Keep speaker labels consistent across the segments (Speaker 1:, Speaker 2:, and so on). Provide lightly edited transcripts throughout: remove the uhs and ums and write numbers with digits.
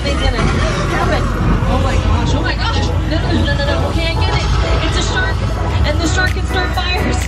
Speaker 1: something's gonna happen. Oh my gosh, oh my gosh. No. Okay, I get it. It's a shark, and the shark can start fires.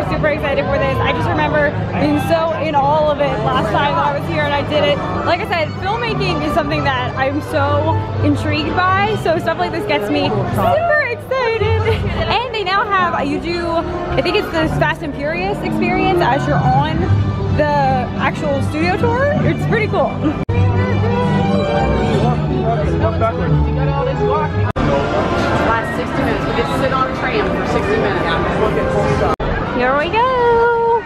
Speaker 2: Super excited for this. I just remember being so in all of it last time that I was here and I did it. Like I said, filmmaking is something that I'm so intrigued by, so stuff like this gets me super excited. And they now have, I think it's the Fast and Furious experience as you're on the actual studio tour. It's pretty cool.
Speaker 3: Last 60 minutes. We get to sit on a tram for 60 minutes.
Speaker 2: Here we go.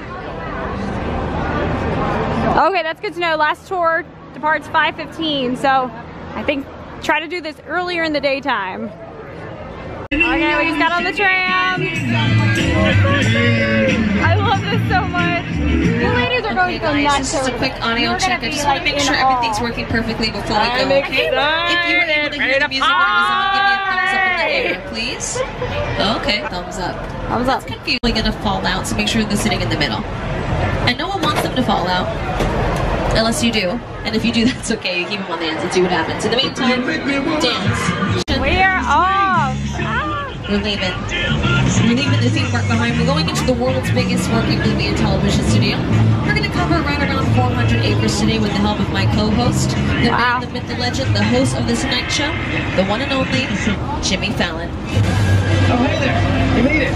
Speaker 2: Okay, that's good to know. Last tour departs 5:15, so I think try to do this earlier in the daytime. Okay, we just got on the tram. I love this so much. You ladies are going to go nuts.
Speaker 1: This is a quick audio check. I just want to make sure everything's working perfectly before we go. Okay? If you were able to hear the music when it was on, give me a thumbs up in the air, please. Okay, thumbs up.
Speaker 2: Thumbs up.
Speaker 1: It's confusing gonna fall out, so make sure they're sitting in the middle. And no one wants them to fall out. Unless you do. And if you do, that's okay. You keep them on the ends and see what happens. In the meantime, dance.
Speaker 2: We are off.
Speaker 1: We're leaving. We're leaving the theme park behind. We're going into the world's biggest working movie and television studio. We're going to cover right around 400 acres today with the help of my co-host, the man, the myth, the legend, the host of The Tonight Show, the one and only Jimmy Fallon.
Speaker 4: Oh, hey there. You made it.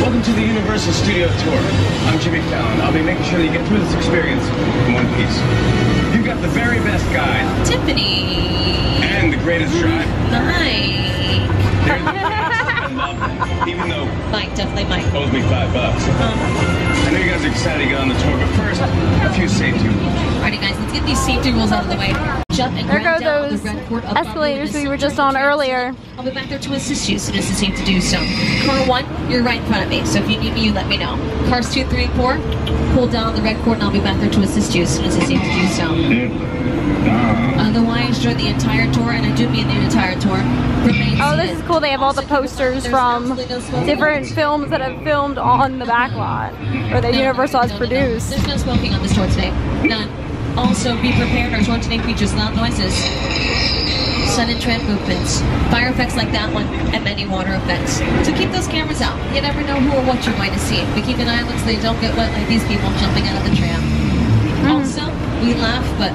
Speaker 4: Welcome to the Universal Studio Tour. I'm Jimmy Fallon. I'll be making sure that you get through this experience in one piece. You've got the very best guide.
Speaker 1: Tiffany.
Speaker 4: And the greatest drive.
Speaker 1: Mike.
Speaker 4: Even though
Speaker 1: Mike, definitely Mike.
Speaker 4: owes me $5. I know you guys are excited to get on the tour, but first, a few safety rules.
Speaker 1: Alrighty guys, let's get these safety rules out of the way. Jump and
Speaker 2: There
Speaker 1: grab
Speaker 2: go
Speaker 1: down
Speaker 2: those
Speaker 1: the red cord
Speaker 2: escalators we were just on earlier.
Speaker 1: I'll be back there to assist you as soon as it's safe to do so. Car 1, you're right in front of me, so if you need me, you let me know. Cars 2, 3, and 4, pull down the red cord and I'll be back there to assist you as soon as it's safe to do so. Otherwise, during the entire tour, and I do mean the entire tour, remain
Speaker 2: Oh, this
Speaker 1: seated.
Speaker 2: is cool. They have all the posters from different films that have filmed on the back lot, or that Universal has produced.
Speaker 1: There's no smoking on this tour today. None. Also, be prepared. Our tour today features loud noises, sudden tram movements, fire effects like that one, and many water effects. So keep those cameras out. You never know who or what you're going to see. But keep an eye on them so they don't get wet like these people jumping out of the tram. Also, we laugh, but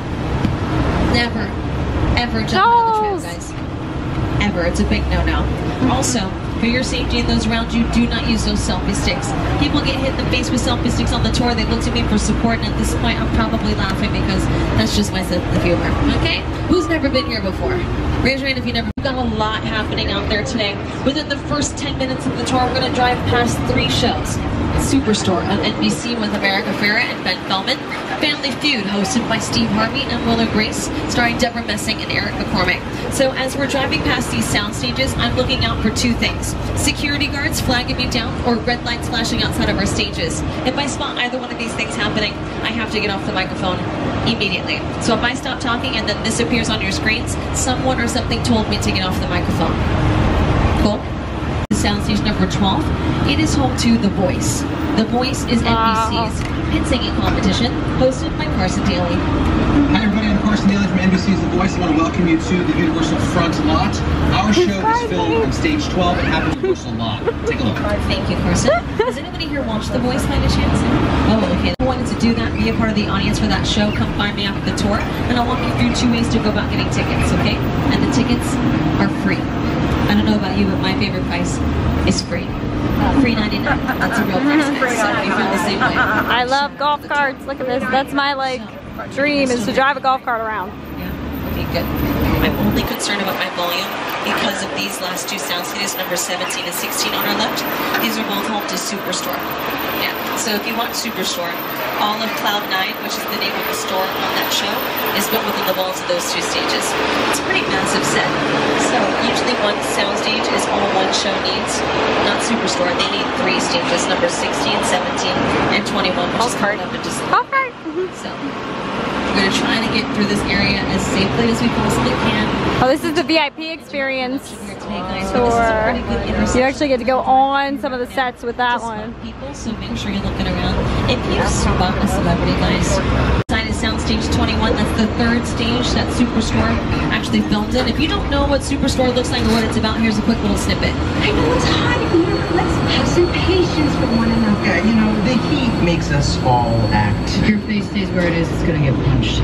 Speaker 1: never, ever jump out of the tram, guys. Ever. It's a big no-no. Also, for your safety and those around you, do not use those selfie sticks. People get hit in the face with selfie sticks on the tour. They look to me for support, and at this point, I'm probably laughing because that's just my sense of humor. Okay? Who's never been here before? Raise your hand if you never. We've got a lot happening out there today. Within the first 10 minutes of the tour, we're going to drive past 3 shows. Superstore on NBC with America Ferrera and Ben Feldman. Family Feud, hosted by Steve Harvey and Will Grace, starring Deborah Messing and Eric McCormick. So as we're driving past these sound stages, I'm looking out for 2 things. Security guards flagging me down or red lights flashing outside of our stages. If I spot either one of these things happening, I have to get off the microphone immediately. So if I stop talking and then this appears on your screens, someone or something told me to get off the microphone. Cool? Soundstage number 12. It is home to The Voice. The Voice is NBC's hit singing competition, hosted by Carson Daly.
Speaker 5: Hi everybody, I'm Carson Daly from NBC's The Voice. I want to welcome you to the Universal Front Lot. Our show is filmed on stage 12 at Happy Universal Lot. Take a look.
Speaker 1: Thank you, Carson. Does anybody here watch The Voice by any chance? Oh, okay. If you wanted to do that, be a part of the audience for that show, come find me after the tour, and I'll walk you through 2 ways to go about getting tickets, okay? And the tickets are free. I don't know about you, but my favorite price is free. Free 99. That's a real price. So you feel the same way.
Speaker 2: I love golf carts. Look at this. That's my dream, is to drive a golf cart around.
Speaker 1: Yeah. Okay, good. I'm only concerned about my volume because of these last 2 sound stages, number 17 and 16 on our left. These are both home to Superstore. Yeah. So if you want Superstore, all of Cloud 9, which is the name of the store on that show, is built within the walls of those 2 stages. It's a pretty massive set. So usually one soundstage is all one show needs. Not Superstore. They need 3 stages, numbers 16, 17, and 21, which is coming up in just a little bit. So we're going to try to get through this area as safely as we possibly can.
Speaker 2: Oh, this is the VIP experience.
Speaker 1: So
Speaker 2: You actually get to go on some of the sets with that one.
Speaker 1: People, so make sure you're looking around. If you spot a celebrity, guys, sign is Soundstage 21. That's the 3rd stage that Superstore actually filmed in. If you don't know what Superstore looks like or what it's about, here's a quick little snippet.
Speaker 6: I know it's hard here. Let's have some patience with one another.
Speaker 7: Yeah, you know, the heat makes us all act.
Speaker 3: If your face stays where it is, it's gonna get punched.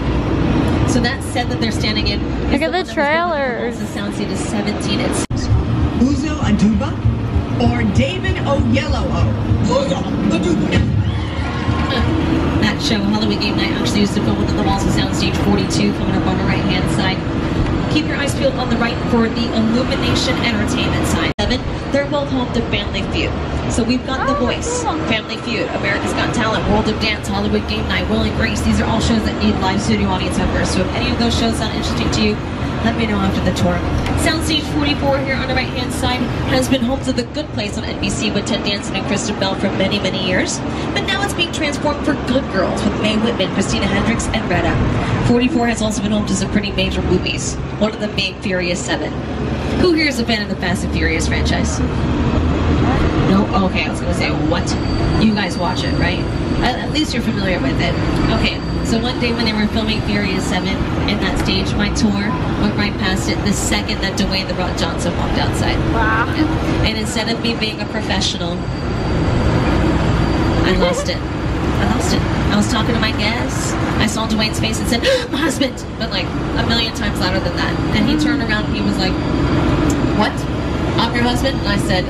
Speaker 1: So that set that they're standing in.
Speaker 2: Look at the trailers.
Speaker 1: The Soundstage is 17. It's
Speaker 7: Uzo Aduba or David Oyelowo? Uzo Aduba.
Speaker 1: That show, Halloween Game Night, actually used to film within the walls of Soundstage 42, coming up on the right-hand side. Keep your eyes peeled on the right for the Illumination Entertainment side. They're both home to Family Feud. So we've got The Voice, Family Feud, America's Got Talent, World of Dance, Hollywood Game Night, Will and Grace. These are all shows that need live studio audience members. So if any of those shows sound interesting to you, let me know after the tour. Soundstage 44 here on the right-hand side has been home to The Good Place on NBC with Ted Danson and Kristen Bell for many, many years. But now it's being transformed for Good Girls with Mae Whitman, Christina Hendricks, and Retta. 44 has also been home to some pretty major movies, one of them being Furious 7. Who here is a fan of the Fast and Furious franchise? No? Okay, I was going to say, what? You guys watch it, right? At least you're familiar with it. Okay, so one day when they were filming Furious 7 in that stage, my tour went right past it the second that Dwayne The Rock Johnson walked outside.
Speaker 2: Wow.
Speaker 1: And instead of me being a professional, I lost it. I lost it. I was talking to my guests. I saw Dwayne's face and said, my husband! But like a million times louder than that. And he turned around and he was like, what? I'm your husband? And I said,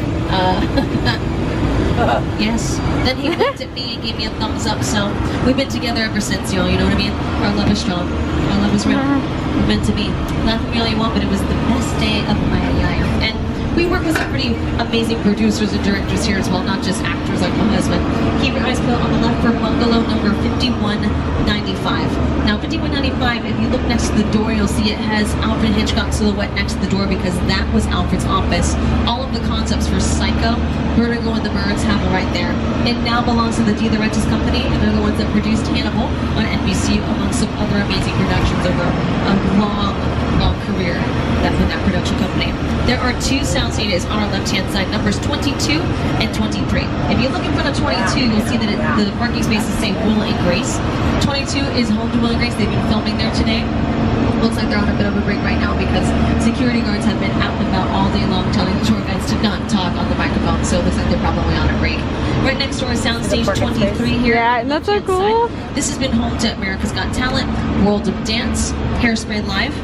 Speaker 1: yes. Then he looked at me and gave me a thumbs up. So we've been together ever since, y'all. You know what I mean? Our love is strong. Our love is real. We're meant to be. Laugh at me all you want, but it was the best day of my life. And we work with some pretty amazing producers and directors here as well, not just actors like my husband. Keep your eyes peeled on the left for bungalow number 5195. Now 5195, if you look next to the door, you'll see it has Alfred Hitchcock silhouette next to the door because that was Alfred's office. All of the concepts for Psycho, Vertigo and the Birds have it right there. It now belongs to the De Laurentiis Company, and they're the ones that produced Hannibal on NBC, among some other amazing productions over a long career with that production company. There are 2 sound stages on our left-hand side, numbers 22 and 23. If you look in front of 22, you'll see that the parking spaces say Will and Grace. 22 is home to Will and Grace. They've been filming there today. Looks like they're on a bit of a break right now because security guards have been out and about all day long telling the tour guides to not talk on the microphone, so it looks like they're probably on a break. Right next door is Soundstage 23 here.
Speaker 2: Yeah, and that's so cool.
Speaker 1: This has been home to America's Got Talent, World of Dance, Hairspray Live,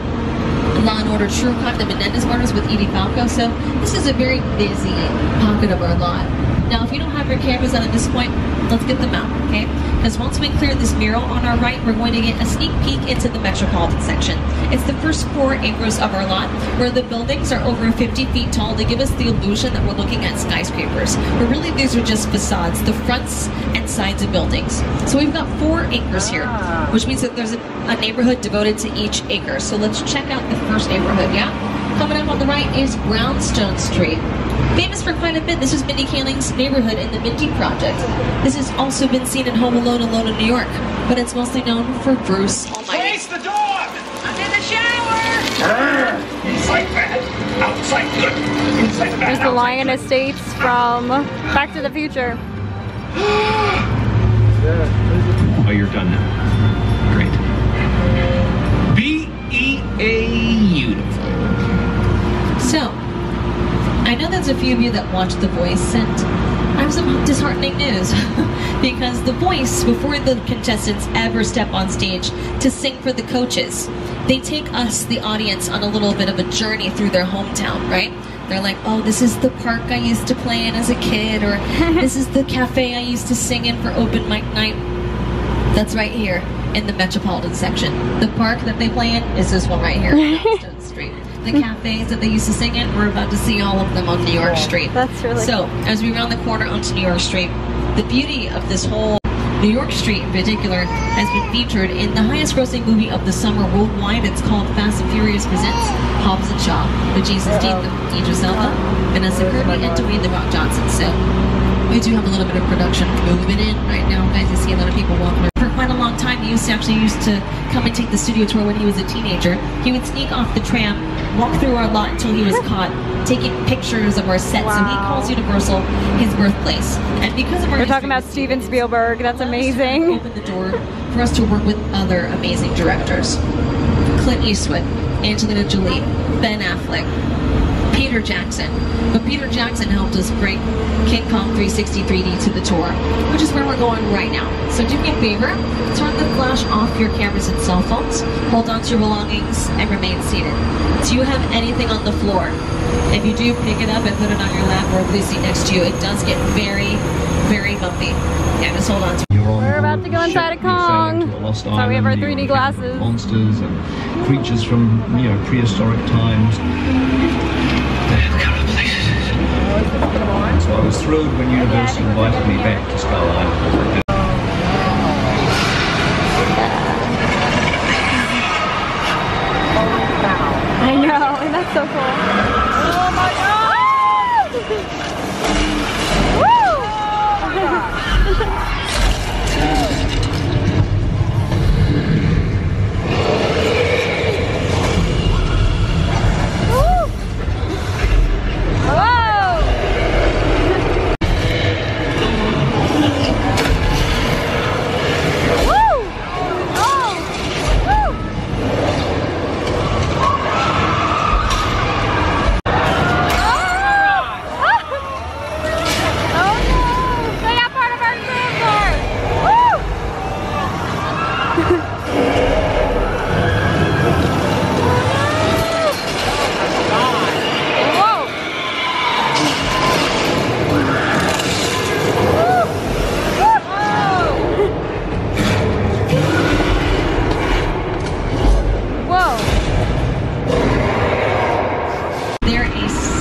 Speaker 1: Law and Order True Crime, The Menendez Murders with Edie Falco. So this is a very busy pocket of our lot. Now, if you don't have your cameras out at this point, let's get them out, okay? Because once we clear this mural on our right, we're going to get a sneak peek into the Metropolitan section. It's the first 4 acres of our lot, where the buildings are over 50 feet tall. They give us the illusion that we're looking at skyscrapers. But really, these are just facades, the fronts and sides of buildings. So we've got 4 acres here, which means that there's a neighborhood devoted to each acre. So let's check out the first neighborhood, yeah? Coming up on the right is Brownstone Street. Famous for quite a bit, this is Mindy Kaling's neighborhood in the Mindy Project. This has also been seen in Home Alone, Alone in New York, but it's mostly known for Bruce Almighty.
Speaker 4: Face the dog!
Speaker 3: I'm in the shower!
Speaker 4: Inside bad, outside good. Inside bad,
Speaker 2: There's the Lion Estates from Back to the Future.
Speaker 4: Oh, you're done now. Great. Beautiful.
Speaker 1: So, I know there's a few of you that watched The Voice, and I have some disheartening news. Because The Voice, before the contestants ever step on stage to sing for the coaches, they take us, the audience, on a little bit of a journey through their hometown, right? They're like, oh, this is the park I used to play in as a kid, or this is the cafe I used to sing in for open mic night. That's right here in the Metropolitan section. The park that they play in is this one right here, Brownstone Street. The cafes that they used to sing in, we're about to see all of them on New York Street.
Speaker 2: That's really
Speaker 1: So, as we round the corner onto New York Street, The beauty of this whole New York Street in particular has been featured in the highest grossing movie of the summer worldwide. It's called Fast and Furious Presents Hobbs and Shaw, with Jason Statham, Idris Elba, Vanessa Kirby, and Dwayne "The Rock" Johnson. So we do have a little bit of production moving in right now, guys. You see a lot of people walking around. For quite a long time, he used to come and take the studio tour when he was a teenager. He would sneak off the tram, walk through our lot until he was caught taking pictures of our set.
Speaker 2: Wow.
Speaker 1: So he calls Universal his birthplace. And because of our
Speaker 2: We're talking about Steven Spielberg. That's amazing.
Speaker 1: Opened the door for us to work with other amazing directors. Clint Eastwood, Angelina Jolie, Ben Affleck, Peter Jackson. But Peter Jackson helped us bring King Kong 360 3D to the tour, which is where we're going right now. So do me a favor, turn the flash off your cameras and cell phones, hold on to your belongings, and remain seated. Do you have anything on the floor? If you do, pick it up and put it on your lap or a seat next to you. It does get very, very bumpy. Yeah, just hold on to it.
Speaker 2: We're about to go inside a Kong. So we have our 3D glasses.
Speaker 8: Monsters and creatures from, prehistoric times. So I was thrilled when Universal invited me back to Skull Island.
Speaker 2: I know, and that's so cool. Oh my god!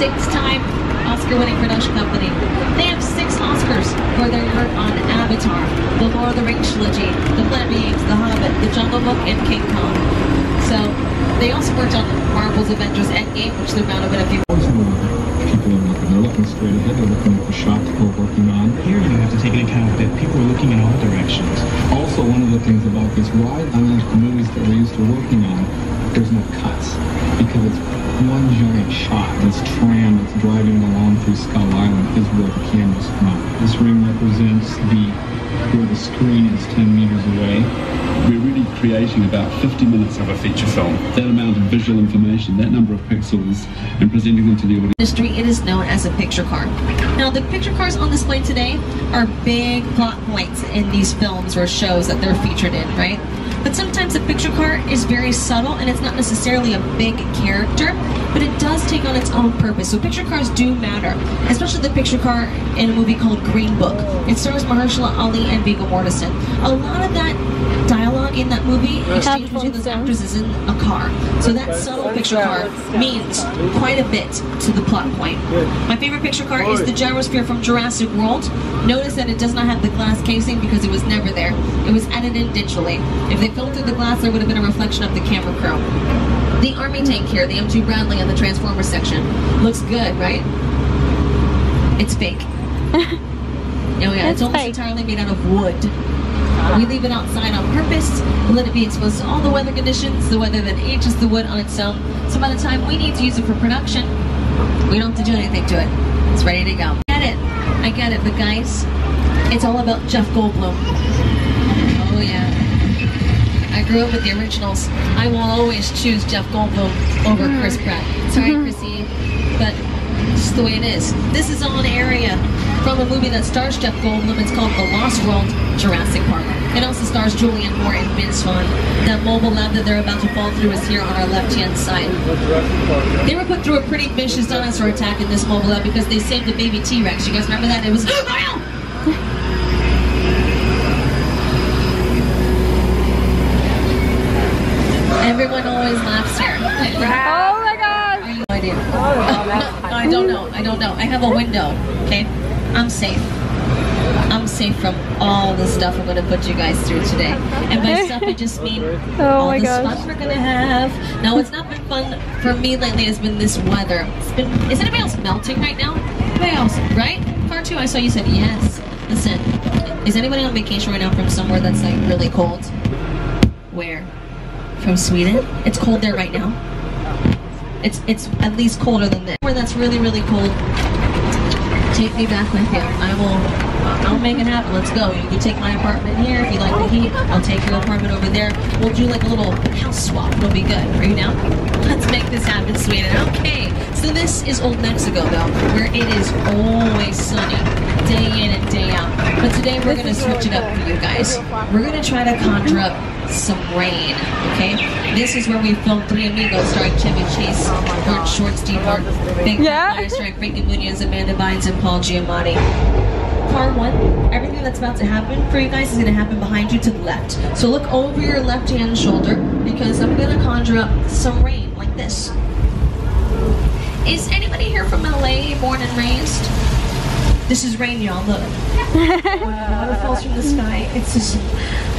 Speaker 1: Six-time Oscar-winning production company. They have 6 Oscars for their work on Avatar, the Lord of the Rings trilogy, The Planet of the Apes, The Hobbit, The Jungle Book, and King Kong. So they also worked on Marvel's Avengers Endgame, which they're bound to win a few.
Speaker 9: People are looking. They're looking straight ahead. They're looking at the shot that we're working on.
Speaker 10: Here you have to take into account that people are looking in all directions.
Speaker 9: Also, one of the things about this ride, unlike the movies that we're used to working on, there's no cuts because it's one giant shot. This tram that's driving along through Skull Island is where the camera's from. This ring represents where the screen is 10 meters away.
Speaker 11: We're really creating about 50 minutes of a feature film. That amount of visual information, that number of pixels, and presenting them to the audience.
Speaker 1: Industry, it is known as a picture car. Now, the picture cars on display today are big plot points in these films or shows that they're featured in, right? But sometimes a picture car is very subtle and it's not necessarily a big character, but it does take on its own purpose. So picture cars do matter, especially the picture car in a movie called Green Book. It stars Mahershala Ali and Viggo Mortensen. A lot of that dialogue in that movie, exchange between those actors, is in a car. So that subtle picture car means quite a bit to the plot point. My favorite picture car is the gyrosphere from Jurassic World. Notice that it does not have the glass casing because it was never there. It was added in digitally. If they filmed through the glass, there would have been a reflection of the camera crew. The Army tank here, the M2 Bradley on the Transformers section, looks good, right? It's fake. Oh yeah, it's almost entirely made out of wood. We leave it outside on purpose, let it be exposed to all the weather conditions, the weather that ages the wood on its own. So by the time we need to use it for production, we don't have to do anything to it. It's ready to go. I get it, but guys, it's all about Jeff Goldblum. Oh yeah. I grew up with the originals. I will always choose Jeff Goldblum over Chris Pratt. Sorry, Chrissy, but it's the way it is. This is on area from a movie that stars Jeff Goldblum. It's called The Lost World, Jurassic Park. It also stars Julianne Moore and Vince Vaughn. That mobile lab that they're about to fall through is here on our left-hand side. They were put through a pretty vicious dinosaur attack in this mobile lab because they saved a baby T-Rex. You guys remember that? It was... Everyone always laughs here.
Speaker 2: Oh my god!
Speaker 1: I have no idea. I don't know. I have a window, okay? I'm safe. I'm safe. safe from all the stuff I'm going to put you guys through today. And by stuff, I just mean all the fun we're going to have. Now, what's not been fun for me lately has been this weather. Is anybody else melting right now? Anybody else, right? Part 2, I saw you said yes. Listen, is anybody on vacation right now from somewhere that's like really cold? Where? From Sweden? It's cold there right now. It's at least colder than this. Where that's really, really cold. Take me back with you. I'll make it happen. Let's go. You can take my apartment here if you like the heat. I'll take your apartment over there. We'll do like a little house swap. It'll be good. Are you down? Let's make this happen, Sweden. Okay. So this is Old Mexico, though, where it is always sunny, day in and day out. But today we're going to switch it up for you guys. We're going to try to conjure up some rain, okay? This is where we filmed Three Amigos starring Chevy Chase, George Short, Steve Martin, Big Fire starring Frankie Muniz, Amanda Bynes, and Paul Giamatti. Part 1, everything that's about to happen for you guys is going to happen behind you to the left. So look over your left-hand shoulder because I'm going to conjure up some rain like this. Is anybody here from LA, born and raised? This is rain, y'all, look. Water falls from the sky. It's this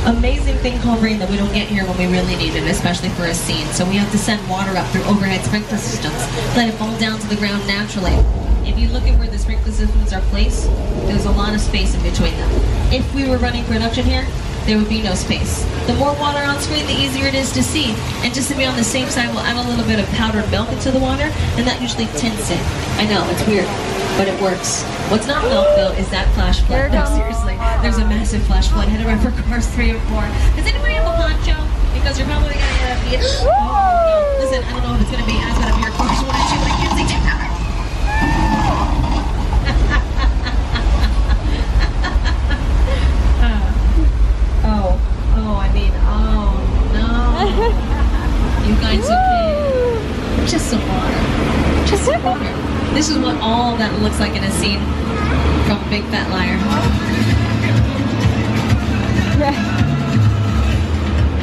Speaker 1: amazing thing called rain that we don't get here when we really need it, especially for a scene. So we have to send water up through overhead sprinkler systems, let it fall down to the ground naturally. If you look at where the sprinkler systems are placed, there's a lot of space in between them. If we were running production here, there would be no space. The more water on screen, the easier it is to see. And just to be on the safe side, we'll add a little bit of powdered milk into the water, and that usually tints it. I know, it's weird, but it works. What's not milk, though, is that flash flood. No, seriously, there's a massive flash flood headed right for cars 3 and 4. Does anybody have a poncho? Because you're probably going to get it. Oh, no. Listen, I don't know if it's going to be as bad of your cars when I shoot like Kinsey. You guys okay? Just some water. Just some water. This is what all that looks like in a scene from Big Fat Liar.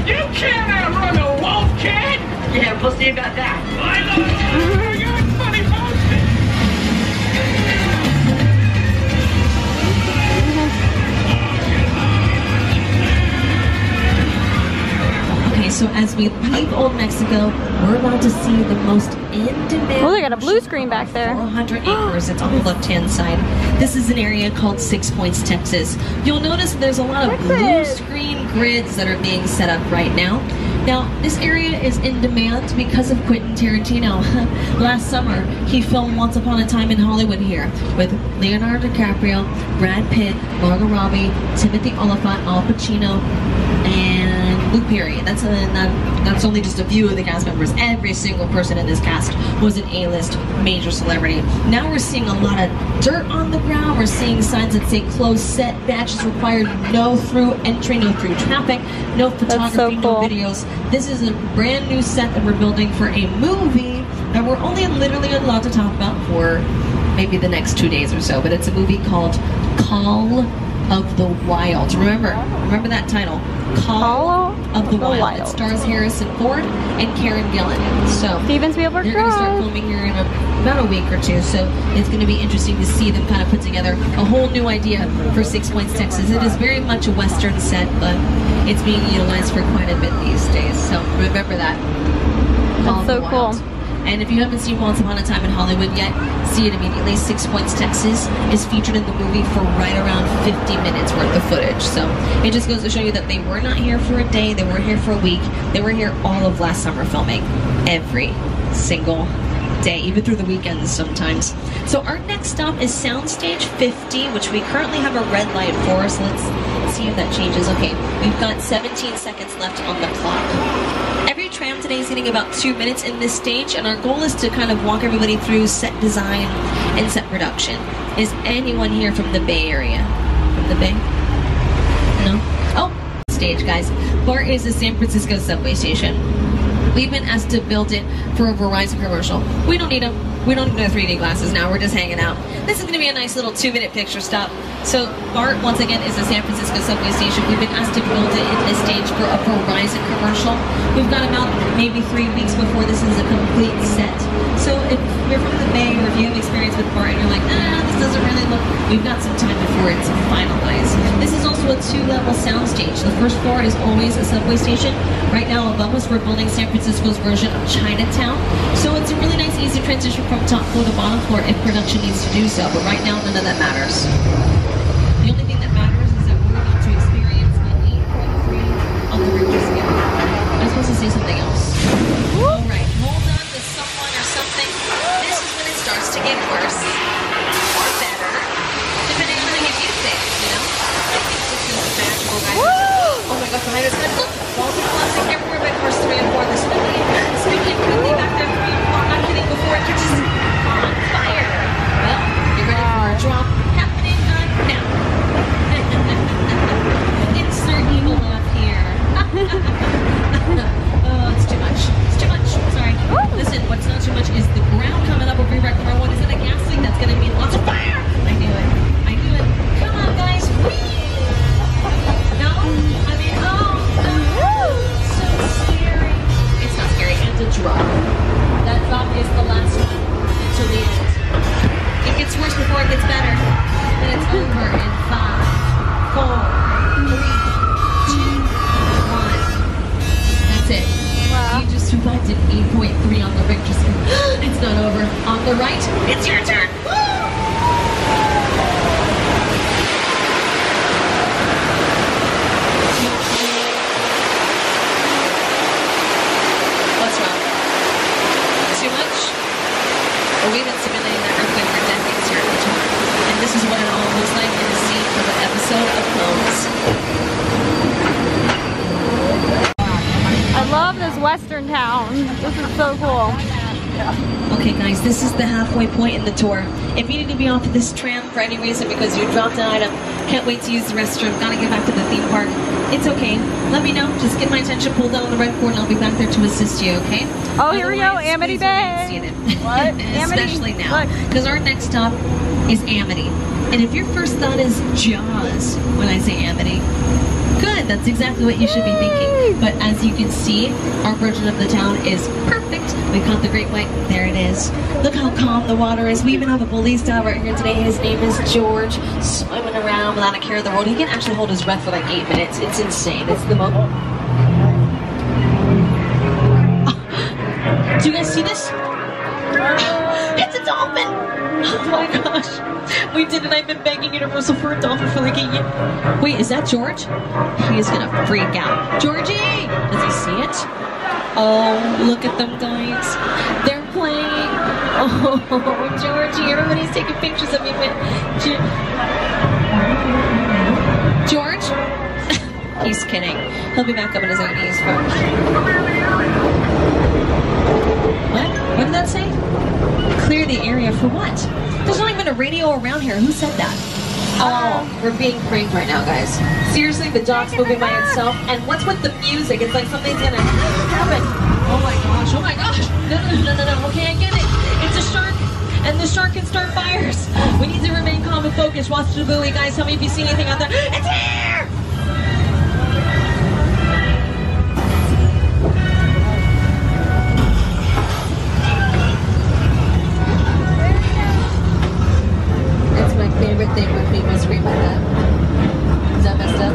Speaker 12: You can't outrun a wolf, kid!
Speaker 7: Yeah, we'll see about that.
Speaker 12: I know you're a funny
Speaker 1: Okay, so as we leave Old Mexico, we're about to see the most in-demand...
Speaker 2: Oh, they got a blue screen back there.
Speaker 1: 400 acres. It's on the left-hand side. This is an area called Six Points, Texas. You'll notice there's a lot of blue screen grids that are being set up right now. Now, this area is in demand because of Quentin Tarantino. Last summer, he filmed Once Upon a Time in Hollywood here with Leonardo DiCaprio, Brad Pitt, Margot Robbie, Timothy Olyphant, Al Pacino, and Luke Perry. That's only just a few of the cast members. Every single person in this cast was an A-list major celebrity. Now we're seeing a lot of dirt on the ground. We're seeing signs that say closed set, badges required, no through entry, no through traffic, no photography, no videos. This is a brand new set that we're building for a movie that we're only literally allowed to talk about for maybe the next 2 days or so. But it's a movie called Call of the Wild. Remember that title. Call of the Wild. It stars Harrison Ford and Karen Gillan. So
Speaker 2: Steven Spielberg.
Speaker 1: They're going to start filming here in about a week or two. So it's going to be interesting to see them kind of put together a whole new idea for Six Points, Texas. It is very much a Western set, but it's being utilized for quite a bit these days. So remember that.
Speaker 2: That's so cool.
Speaker 1: And if you haven't seen Once Upon a Time in Hollywood yet, see it immediately. Six Points, Texas is featured in the movie for right around 50 minutes worth of footage. So it just goes to show you that they were not here for a day, they weren't here for a week, they were here all of last summer filming. Every single day, even through the weekends sometimes. So our next stop is Soundstage 50, which we currently have a red light for, so let's see if that changes. Okay, we've got 17 seconds left on the clock. Every tram today is getting about 2 minutes in this stage, and our goal is to kind of walk everybody through set design and set production. Is anyone here from the Bay Area? From the Bay? No? Oh, stage, guys. BART is the San Francisco subway station. We've been asked to build it for a Verizon commercial. We don't need them. We don't need no 3D glasses now. We're just hanging out. This is going to be a nice little 2-minute picture stop. So BART, once again, is a San Francisco subway station. We've been asked to build it in this stage for a Verizon commercial. We've got about maybe 3 weeks before this is a complete set. So if you're from the Bay or if you have experience with BART and you're like, this doesn't really look, we've got some time before it's finalized. This is also a 2-level soundstage. The first floor is always a subway station. Right now above us, we're building San Francisco's version of Chinatown. So it's a really nice, easy transition from top floor to bottom floor if production needs to do so. But right now, none of that matters. The only thing that matters is that we're about to experience an 8.3 on the Richter scale. I'm supposed to say something else. All right, hold on to someone or something. This is when it starts to get worse or better, depending on how you things, you know? I think this is magical, guys. Oh my God, behind us, guys, look! Walls are collapsing everywhere by cars 3 and 4. This is speaking quickly back there 3 and 4. I'm not kidding, before it catches on fire. Well, get ready for a drop happening now. Insert evil laugh here. Oh, it's too much. It's too much. Sorry. Listen, what's not too much is the ground coming up over here. What is it? A gas leak? That's going to mean lots of fire. I knew it. I knew it. Come on, guys. Whee! No? I mean, so scary. It's not scary. And a drop. That drop is the last one until the end. It gets worse before it gets better. Then it's over in 5, 4, 3, 2, 1. That's it. Wow. You just survived an 8.3 on the Richter scale. It's not over. On the right, it's your turn. What's wrong? Too much? Well, we've been simulating that earthquake for decades here at the tour. And this is what it all looks like in the scene from an episode of Clones.
Speaker 2: I love this western town. This is so cool.
Speaker 1: Okay guys, this is the halfway point in the tour. If you need to be off of this tram for any reason because you dropped an item, can't wait to use the restroom, gotta get back to the theme park, it's okay. Let me know. Just get my attention, pull down on the red cord, and I'll be back there to assist you, okay?
Speaker 2: Oh, here we go, Amity Bay. What?
Speaker 1: Especially now, because our next stop is Amity. And if your first thought is Jaws when I say Amity, good, that's exactly what you should be thinking. But as you can see, our version of the town is perfect. We caught the Great White. There it is. Look how calm the water is. We even have a police dog right here today. His name is George, swimming around without a care in the world. He can actually hold his breath for like 8 minutes. It's insane. It's the most... Oh. Do you guys see this? It's a dolphin! Oh my gosh. We did it. I've been begging Universal for a dolphin for like a year. Wait, is that George? He is gonna freak out. Georgie! Does he see it? Oh, look at them guys. They're playing. Oh, Georgie. Everybody's taking pictures of me with George? He's kidding. He'll be back up on his own knees first. What? What did that say? Clear the area for what? There's not even a radio around here. Who said that? Oh, we're being pranked right now, guys. Seriously, the dock's moving by itself. And what's with the music? It's like something's gonna happen. Oh my gosh, oh my gosh. No. Okay, I get it. It's a shark. And the shark can start fires. We need to remain calm and focused. Watch the buoy, guys. Tell me if you see anything out there. It's here! Favorite thing when people scream like that. Is that messed up?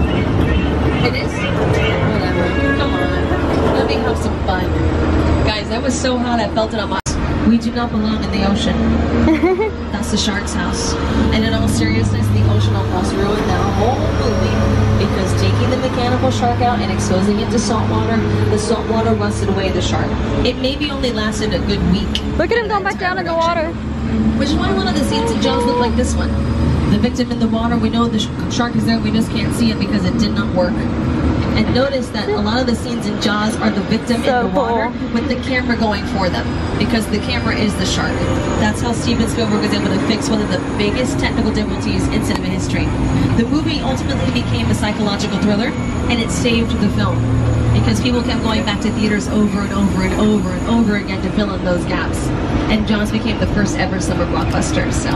Speaker 1: It is? Whatever. Come on. Let me have some fun. Guys, that was so hot I felt it on my... We do not belong in the ocean. That's the shark's house. And in all seriousness, the ocean almost ruined the whole movie because taking the mechanical shark out and exposing it to salt water, the salt water rusted away the shark. It maybe only lasted a good week.
Speaker 2: Look at him going back down in the water.
Speaker 1: Which is why one of the scenes in Jaws looked like this one. The victim in the water, we know the shark is there, we just can't see it because it did not work. And notice that a lot of the scenes in Jaws are the victim in the water with the camera going for them, because the camera is the shark. That's how Steven Spielberg was able to fix one of the biggest technical difficulties in cinema history. The movie ultimately became a psychological thriller, and it saved the film, because people kept going back to theaters over and over and over and over again to fill in those gaps. And Jaws became the first ever summer blockbuster, so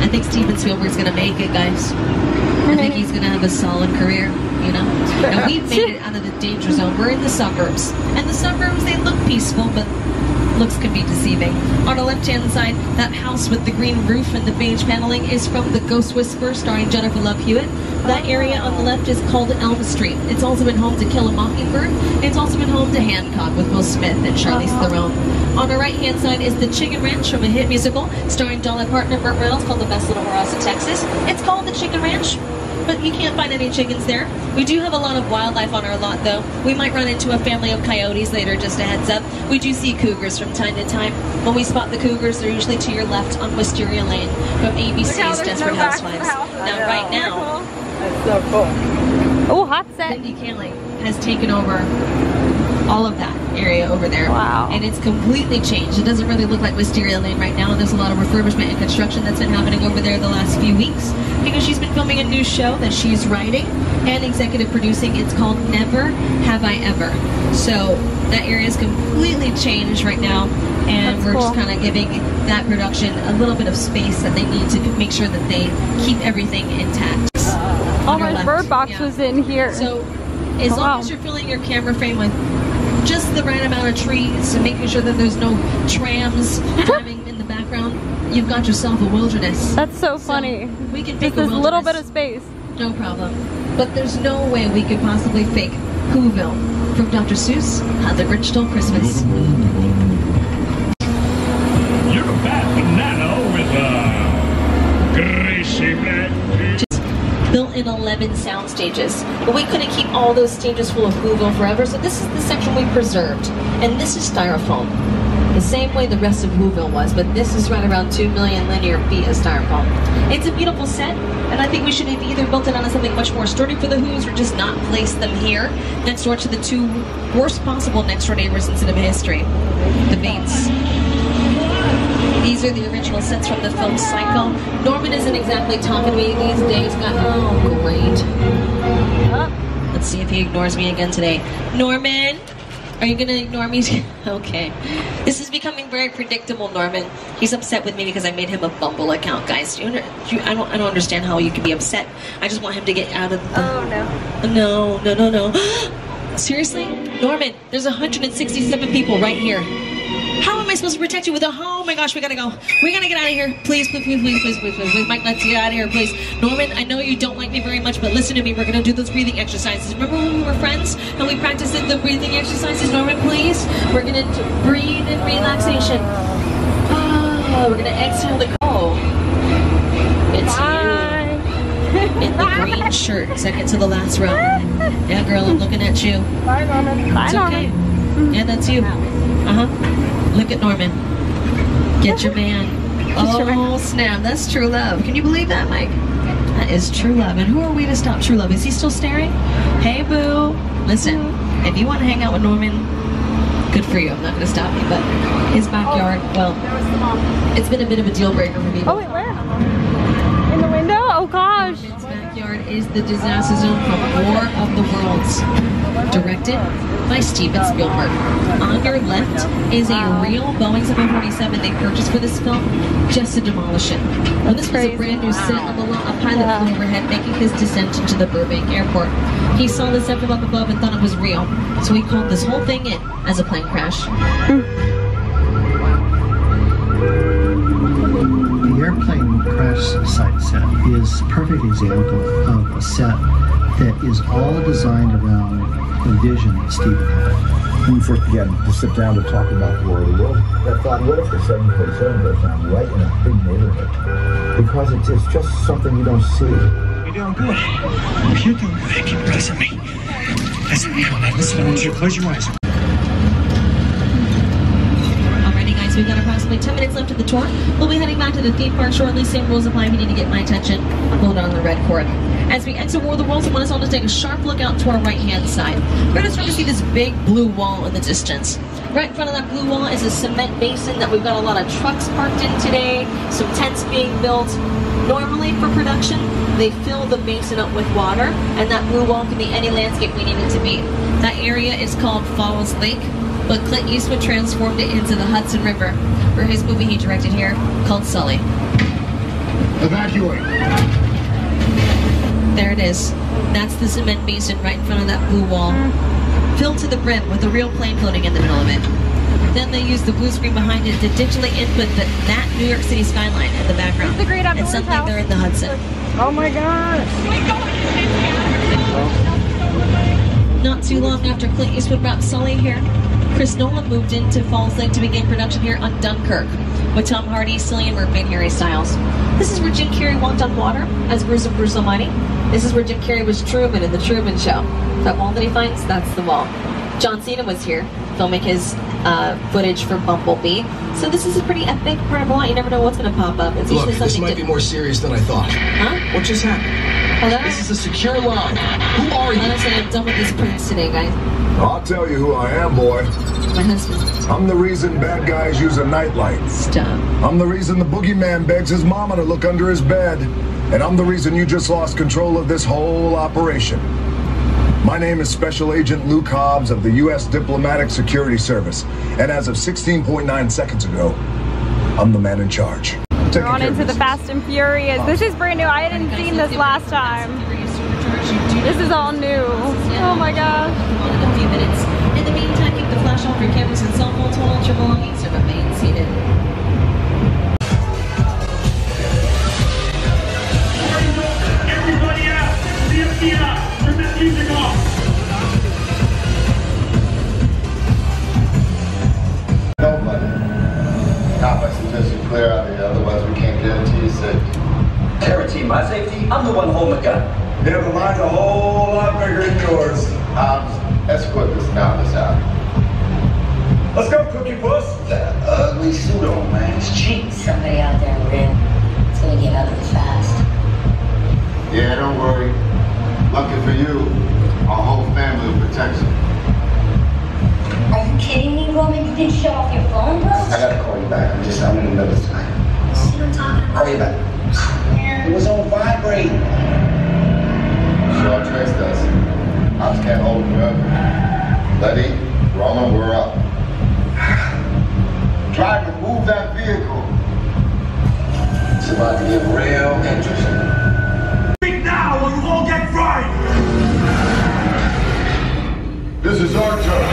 Speaker 1: I think Steven Spielberg's gonna make it, guys. I think he's gonna have a solid career, you know? And we've made it out of the danger zone. We're in the suburbs. And the suburbs, they look peaceful, but looks can be deceiving. On the left-hand side, that house with the green roof and the beige paneling is from The Ghost Whisperer, starring Jennifer Love Hewitt. That area on the left is called Elm Street. It's also been home to Kill a Mockingbird. It's also been home to Hancock with Will Smith and Charlize Theron. On the right-hand side is the Chicken Ranch from a hit musical starring Dolly Parton and Burt Reynolds called The Best Little Whorehouse in Texas. It's called the Chicken Ranch, but you can't find any chickens there. We do have a lot of wildlife on our lot, though. We might run into a family of coyotes later, just a heads up. We do see cougars from time to time. When we spot the cougars, they're usually to your left on Wisteria Lane from ABC's Desperate Housewives. Now, right now,
Speaker 2: that's so cool. Oh, hot set.
Speaker 1: Mindy Kaling has taken over all of that area over there.
Speaker 2: Wow.
Speaker 1: And it's completely changed. It doesn't really look like Wisteria Lane right now. There's a lot of refurbishment and construction that's been happening over there the last few weeks, because she's been filming a new show that she's writing and executive producing. It's called Never Have I Ever. So that area is completely changed right now, and
Speaker 2: that's
Speaker 1: we're
Speaker 2: cool.
Speaker 1: just kind of giving that production a little bit of space that they need to make sure that they keep everything intact.
Speaker 2: Oh, my bird box was in here.
Speaker 1: So as long as you're filling your camera frame with just the right amount of trees and making sure that there's no trams driving in the background, you've got yourself a wilderness.
Speaker 2: That's so funny.
Speaker 1: We can fake
Speaker 2: just this little bit of space.
Speaker 1: No problem. But there's no way we could possibly fake Whoville from Dr. Seuss, How the Grinch Stole Christmas.
Speaker 12: You're a bad banana with a greasy black.
Speaker 1: Built in 11 sound stages, but we couldn't keep all those stages full of Whoville forever, so this is the section we preserved. And this is styrofoam, the same way the rest of Whoville was, but this is right around 2 million linear feet of styrofoam. It's a beautiful set, and I think we should have either built it onto something much more sturdy for the Who's, or just not placed them here next door to the two worst possible next door neighbors in cinema history, the Bates. These are the original sets from the film Psycho. Norman isn't exactly talking to me these days. Oh, great. Let's see if he ignores me again today. Norman, are you gonna ignore me? Okay. This is becoming very predictable, Norman. He's upset with me because I made him a Bumble account, guys. I don't understand how you can be upset. I just want him to get out of the... Oh, no. No. Seriously? Norman, there's 167 people right here. How am I supposed to protect you with a... Oh my gosh, we gotta go. We gotta get out of here. Please. Mike, let's get out of here, please. Norman, I know you don't like me very much, but listen to me. We're gonna do those breathing exercises. Remember when we were friends and we practiced the breathing exercises? Norman, please. We're gonna breathe in relaxation. Oh, we're gonna exhale the... Oh. It's you. In the green shirt, second to the last row. Yeah, girl, I'm looking at you.
Speaker 2: Bye, Norman. Bye, Norman.
Speaker 1: Okay. Yeah, that's you. Look at Norman. Get your man. Oh, snap. That's true love. Can you believe that, Mike? That is true love. And who are we to stop true love? Is he still staring? Hey, boo. Listen, if you want to hang out with Norman, good for you. I'm not going to stop you, but his backyard, well, it's been a bit of a deal breaker for people.
Speaker 2: Oh, wait, where? In the window? Oh, gosh.
Speaker 1: His backyard is the disaster zone from War of the Worlds, directed by Steven Spielberg. On your left is a real Boeing 747 they purchased for this film just to demolish it. Well, this was a brand new set on the lot. A pilot flew overhead making his descent into the Burbank airport. He saw the set from up above and thought it was real, so he called this whole thing in as a plane crash.
Speaker 13: The airplane crash site set is a perfect example of a set that is all designed around the vision that Steven had.
Speaker 14: When we first began to sit down to talk about War of the Worlds, I thought, what if the 747 goes down right in a big neighborhood? Because it's just something you don't see.
Speaker 15: You're doing good. You're doing good. Keep listen to me. Listen to me. Listen, I want you to close your eyes.
Speaker 1: Alrighty, guys, we've got approximately 10 minutes left of the tour. We'll be heading back to the theme park shortly. Same rules apply if you need to get my attention. Hold on the red cord. As we exit War of the Worlds, I want us all to take a sharp look out to our right-hand side. We're going to start to see this big blue wall in the distance. Right in front of that blue wall is a cement basin that we've got a lot of trucks parked in today, some tents being built. Normally for production, they fill the basin up with water, and that blue wall can be any landscape we need it to be. That area is called Falls Lake, but Clint Eastwood transformed it into the Hudson River for his movie he directed here called Sully.
Speaker 14: Evacuate.
Speaker 1: There it is. That's the cement basin right in front of that blue wall, filled to the brim with a real plane floating in the middle of it. Then they use the blue screen behind it to digitally input that New York City skyline in the background.
Speaker 2: The great
Speaker 1: and suddenly they're in the Hudson.
Speaker 2: Oh my gosh.
Speaker 1: Not too long after Clint Eastwood wrapped Sully here, Chris Nolan moved into Falls Lake to begin production here on Dunkirk with Tom Hardy, Cillian Murphy, and Harry Styles. This is where Jim Carrey walked on water as Bruce of Bruce Almighty. This is where Jim Carrey was Truman in The Truman Show. That wall that he finds, that's the wall. John Cena was here filming his footage for Bumblebee. So this is a pretty epic part of a lot. You never know what's going to pop up. It's
Speaker 16: Look,
Speaker 1: usually
Speaker 16: this
Speaker 1: something
Speaker 16: might be more serious than I thought.
Speaker 1: Huh?
Speaker 16: What just happened?
Speaker 1: Hello?
Speaker 16: This is a secure line. Who are you?
Speaker 1: Honestly, I'm done with this prince today, guys.
Speaker 14: I'll tell you who I am, boy.
Speaker 1: My husband.
Speaker 14: I'm the reason bad guys use a nightlight.
Speaker 1: Stop.
Speaker 14: I'm the reason the boogeyman begs his mama to look under his bed. And I'm the reason you just lost control of this whole operation. My name is Special Agent Luke Hobbs of the U.S. Diplomatic Security Service. And as of 16.9 seconds ago, I'm the man in charge.
Speaker 2: We're on into the Fast and Furious. This is brand new. I hadn't seen this last time. This is all new. Oh my gosh.
Speaker 1: In a few minutes. In the meantime, keep the flash off your cameras and cell phones while your belongings are remain seated.
Speaker 12: Everybody out! CFTI! Turn that music off!
Speaker 17: Nobody. Now I suggest you clear out of here, otherwise we can't guarantee your safety.
Speaker 18: Guarantee my safety? I'm the one holding the gun.
Speaker 17: Yeah, but mine's a whole lot bigger than yours. Escort this novice out. Let's go, Cookie Puss.
Speaker 18: That ugly suit on, man. It's cheap.
Speaker 19: Somebody out there real. It's gonna get out of it fast.
Speaker 17: Yeah, don't worry. Lucky for you, our whole family will protect you.
Speaker 19: Are you kidding me, Roman? You didn't shut off your phone, bro?
Speaker 18: I gotta call you back. I'm in the middle of tonight.
Speaker 19: See what I'm talking about?
Speaker 18: Call you back.
Speaker 19: Yeah.
Speaker 18: It was on vibrate.
Speaker 17: Sure traced us. Ops can't hold you up. Letty, Roman, we're up. Driver, move that vehicle.
Speaker 18: It's about to get real interesting.
Speaker 12: Speak now or you all get fried!
Speaker 17: This is our turn.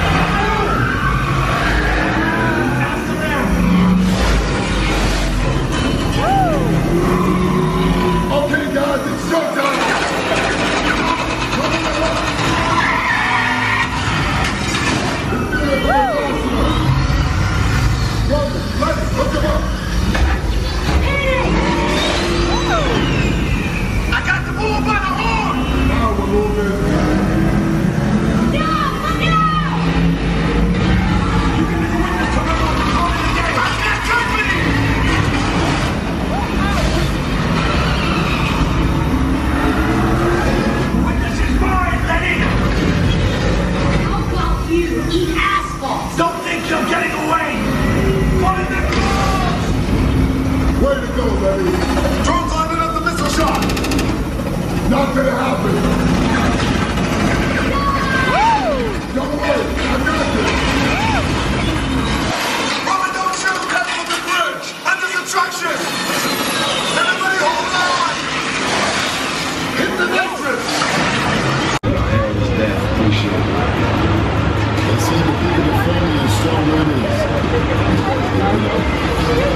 Speaker 17: Okay, guys, it's your turn. Let's hook him up. I got the bull by the horn. Now we're moving.
Speaker 12: Don't think you're getting away! Find the drones!
Speaker 17: Way to go, Letty. Drones lining up the missile shot. Not gonna happen. Don't worry, I got this. Roman, don't shoot! Head for the bridge! Under the traction! Everybody hold on! Hit the entrance!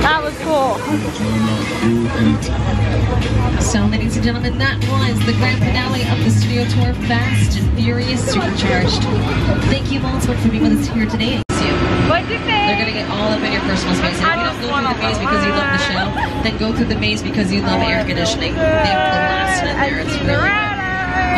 Speaker 2: That was cool.
Speaker 1: So, ladies and gentlemen, that was the grand finale of the studio tour, Fast and Furious Supercharged. Thank you all so much for being with us here today.
Speaker 2: What'd you think?
Speaker 1: They're gonna get all up in your personal space. And if you don't go through the maze because you love the show, then go through the maze because you love air conditioning. They have glass in there. It's really good.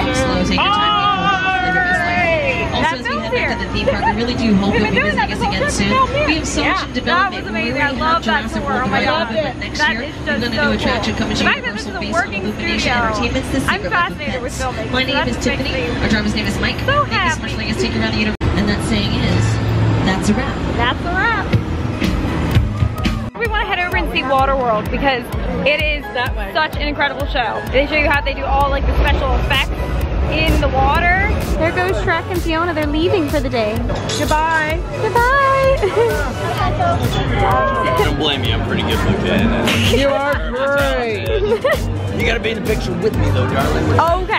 Speaker 1: Walk slow, take your time, be cool, live your best life. Also, as we head back to the theme park, we really do hope
Speaker 2: We've
Speaker 1: you'll
Speaker 2: been
Speaker 1: be
Speaker 2: doing that
Speaker 1: visiting
Speaker 2: this
Speaker 1: us
Speaker 2: whole
Speaker 1: again
Speaker 2: trip,
Speaker 1: soon. We have so much in development.
Speaker 2: That was amazing.
Speaker 1: We
Speaker 2: I
Speaker 1: already
Speaker 2: love
Speaker 1: have
Speaker 2: that
Speaker 1: Jurassic
Speaker 2: tour.
Speaker 1: World
Speaker 2: Oh my
Speaker 1: World
Speaker 2: god.
Speaker 1: Cup next
Speaker 2: That
Speaker 1: year.
Speaker 2: is
Speaker 1: We're
Speaker 2: just
Speaker 1: going to
Speaker 2: so
Speaker 1: do a attraction
Speaker 2: cool.
Speaker 1: coming to
Speaker 2: The fact that this
Speaker 1: Universal
Speaker 2: is a
Speaker 1: based on
Speaker 2: working
Speaker 1: Illumination
Speaker 2: studio.
Speaker 1: Entertainment's The
Speaker 2: I'm
Speaker 1: Secret Life of
Speaker 2: fascinated with
Speaker 1: Pets.
Speaker 2: filmmaking.
Speaker 1: My
Speaker 2: So
Speaker 1: name
Speaker 2: that
Speaker 1: is
Speaker 2: just makes
Speaker 1: Tiffany.
Speaker 2: me
Speaker 1: Our driver's name is Mike.
Speaker 2: so
Speaker 1: Thank you so much for
Speaker 2: happy.
Speaker 1: letting us take you around the universe. And that saying is, that's a wrap.
Speaker 2: That's a wrap. We want to head over and see Waterworld because it is such an incredible show. They show you how they do all like the special effects in the water. There goes Shrek and Fiona. They're leaving for the day. Goodbye. Goodbye.
Speaker 20: Don't blame me. I'm pretty good looking.
Speaker 2: You are great.
Speaker 20: You gotta be in the picture with me though, darling.
Speaker 2: Okay.